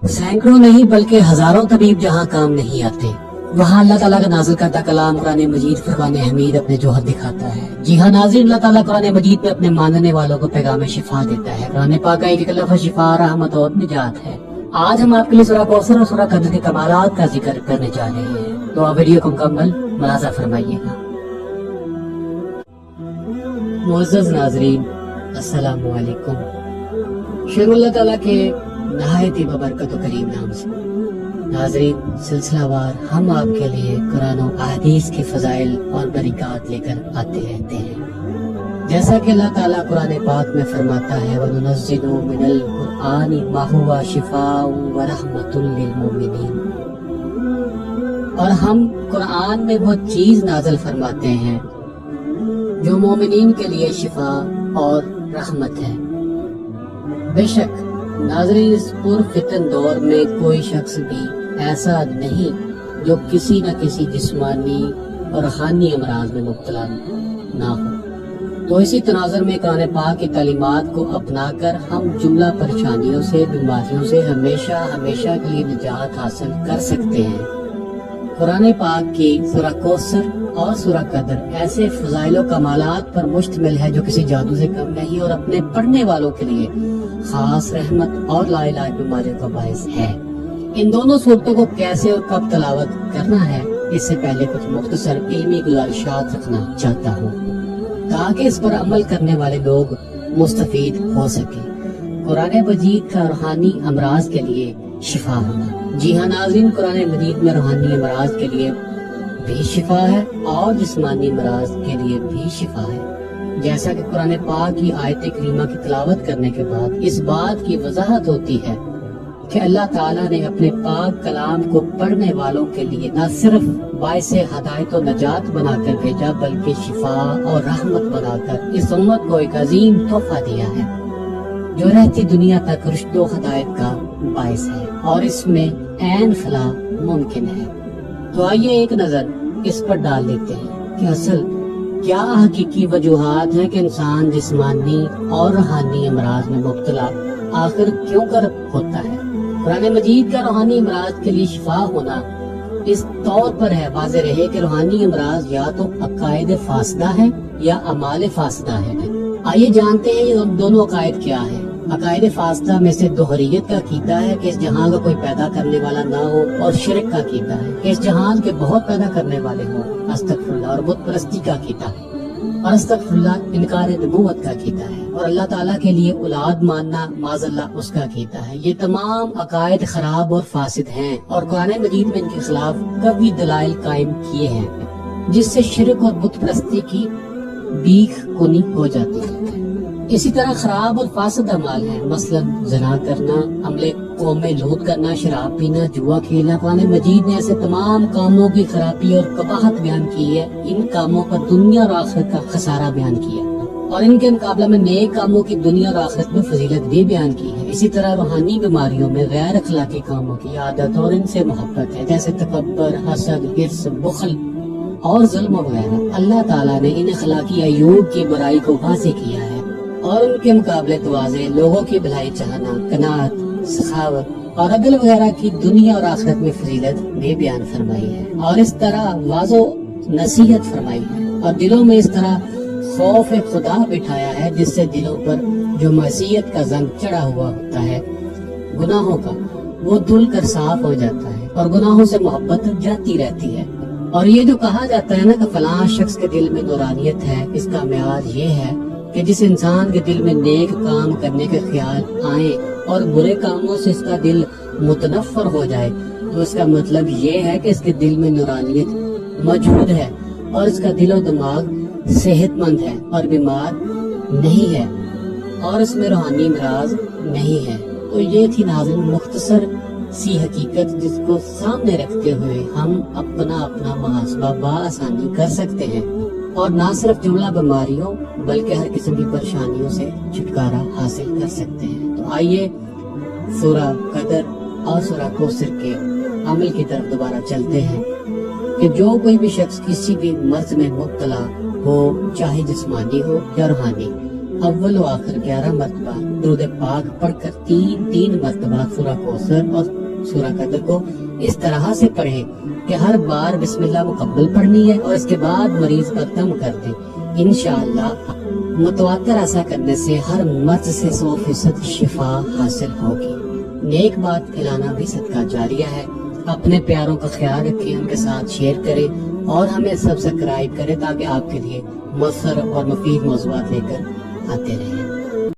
सैकड़ों नहीं बल्कि हजारों तबीब जहाँ काम नहीं आते, वहाँ अल्लाह ताला का नाज़िल करता कलाम कुरान मजीद फुरकान हमीद अपने जोहर दिखाता है। जी हाँ नाज़रीन, अल्लाह ताला कुरान मजीद में अपने मानने वालों को पैगाम शिफा देता है। कुरान पाक का एक लफ्ज़ शिफा, रहमत और निजात है। आज हम आपके लिए सूरह कौसर और सूरह कद्र के कमालात का जिक्र करने जा रहे हैं, तो आप वीडियो को मुकम्मल मुलाज़ा फरमाइएगा। मुअज़्ज़ज़ नाज़रीन, अस्सलामु अलैकुम। शुरू अल्लाह ताला के नहायत ही बबरकत और करीम नाम से। नाज़रीन, सिलसिलावार हम आपके लिए कुरान और अहदीस के फजाइल और बरक़ात लेकर आते रहते हैं। जैसा कि अल्लाह ताला कुरान पाक में फरमाता है, वनुनज़्ज़िलु मिनल कुरआनि मा हुवा शिफ़ाउ व रहमतुल लिल मोमिनीन। और हम कुरान में वो चीज नाज़िल फरमाते हैं जो मोमिनीन के लिए शिफा और रहमत है। बेशक नाज़रीन, इस पुरफितन दौर में कोई शख्स भी ऐसा नहीं जो किसी न किसी जिस्मानी और रूहानी अमराज में मुब्तला ना हो। तो इसी तनाज़ुर में कुरान पाक की तालीमात को अपनाकर हम जुमला परेशानियों से, बीमारियों से हमेशा हमेशा के लिए निजात हासिल कर सकते हैं। कुरान पाक की सूरह कौसर और सूरह कद्र ऐसे फजाइल कमालात पर मुश्तमिल है जो किसी जादू से कम नहीं और अपने पढ़ने वालों के लिए खास रहमत और लाइलाज बीमारियों का बायस है। इन दोनों सूरतों को कैसे और कब तलावत करना है, इससे पहले कुछ मुख्तसर इल्मी गुज़ारिशात रखना चाहता हूँ ताकि इस पर अमल करने वाले लोग मुस्तफीद हो सके। कुरान मजीद का रूहानी अमराज के लिए शिफा होना। जी हाँ नाज़रीन, कुरान मजीद में रूहानी अमराज के लिए भी शिफा है और जिस्मानी अमराज के लिए भी शिफा है। जैसा कि कुरान पाक की आयत करीमा की तिलावत करने के बाद इस बात की वजाहत होती है कि अल्लाह ताला ने अपने पाक कलाम को पढ़ने वालों के लिए न सिर्फ बाइस हदायत और नजात बनाकर भेजा बल्कि शिफा और रहमत बनाकर इस उम्मत को एक अजीम तोहफा दिया है जो रहती दुनिया तक रुश्द व हदायत का बाइस है और इसमें ऐन फलाह मुमकिन है। तो आइए एक नजर इस पर डाल लेते हैं कि असल क्या हकीकी वजूहात है कि इंसान जिस्मानी और रूहानी अमराज में मुब्तला आखिर क्यों कर होता है। कुरान मजीद का रूहानी अमराज के लिए शिफा होना इस तौर पर है वाज़ेह रहे कि रूहानी अमराज या तो अकायद फासदा है या अमाल फासदा है। आइए जानते हैं ये दोनों अकायद क्या है। अकायद फासदा में से दोहरीयत का अकीदा है कि इस जहान का कोई पैदा करने वाला ना हो, और शिरक का अकीदा है कि इस जहान के बहुत पैदा करने वाले हो, अस्तगफिरुल्लाह, और बुत परस्ती का अकीदा है, और अस्तगफिरुल्लाह इनकार नबूवत का अकीदा है, और अल्लाह ताला के लिए औलाद मानना माज़अल्लाह उसका अकीदा है। ये तमाम अकायद खराब और फासिद हैं और कुरान मजीद में इनके खिलाफ कई दलाइल कायम किए हैं जिससे शिरक और बुत परस्ती की बीख कुनी हो जाती है। इसी तरह खराब और फासिद अमाल है, मसलन ज़ना करना, अमले कौम में लूट करना, शराब पीना, जुआ खेलना। कुरान मजीद ने ऐसे तमाम कामों की खराबी और कबाहत बयान की है। इन कामों पर दुनिया और आखिरत का खसारा बयान किया और इनके मुकाबले में नेक कामों की दुनिया और आखिरत में फजीलत भी बयान की है। इसी तरह रूहानी बीमारियों में गैर अखलाकी कामों की आदत और इनसे मोहब्बत है, जैसे तकब्बर, हसद, हिर्स, बुखल और जुल्म वगैरह। अल्लाह ताला ने इन अखलाकी अयूब की बुराई को वाज़ेह किया है और उनके मुकाबले तवाज़े लोगों की भलाई चाहना, कनात, सखावत और अदल वगैरह की दुनिया और आखिरत में फजीलत में बयान फरमाई है और इस तरह वाज़ो नसीहत फरमाई है और दिलों में इस तरह खौफ खुदा बिठाया है जिससे दिलों पर जो मसीयत का जंग चढ़ा हुआ होता है गुनाहों का, वो धुल कर साफ हो जाता है और गुनाहों से मोहब्बत जाती रहती है। और ये जो कहा जाता है ना कि फलां शख्स के दिल में नूरानियत है, इसका म्यार ये है कि जिस इंसान के दिल में नेक काम करने के ख्याल आए और बुरे कामों से इसका दिल मुतनफ़र हो जाए, तो इसका मतलब ये है कि इसके दिल में नूरानियत मौजूद है और इसका दिल और दिमाग सेहतमंद है और बीमार नहीं है और इसमें रूहानी अमराज नहीं है। तो ये थी नाज़रीन मुख्तसर सी हकीकत जिसको सामने रखते हुए हम अपना मुहासबा बआसानी कर सकते हैं और ना सिर्फ जुमला बीमारियों बल्कि हर किस्म की परेशानियों से छुटकारा हासिल कर सकते हैं। तो आइए सूरह कद्र और सूरह कौसर के अमल की तरफ दोबारा चलते हैं कि जो कोई भी शख्स किसी भी मर्ज में मुब्तला हो, चाहे जिस्मानी हो या रूहानी, اول و آخر 11 مرتبہ درود پاک پڑھ کر 3 مرتبہ سورہ کوثر اور سورہ قدر کو اس طرح سے پڑھیں کہ ہر بار بسم اللہ مکمل پڑھنی ہے اور اس کے بعد مریض کا دم کر دیں. انشاءاللہ متواتر ایسا کرنے سے ہر مرض سے 100% شفا حاصل ہوگی. نیک بات کھلانا بھی صدقہ جاریہ ہے. اپنے پیاروں کا خیال رکھیں، ان کے ساتھ شیئر کریں اور ہمیں سبسکرائب کریں تاکہ آپ کے لیے مؤثر اور مفید موضوعات لے کر آتے رہیں.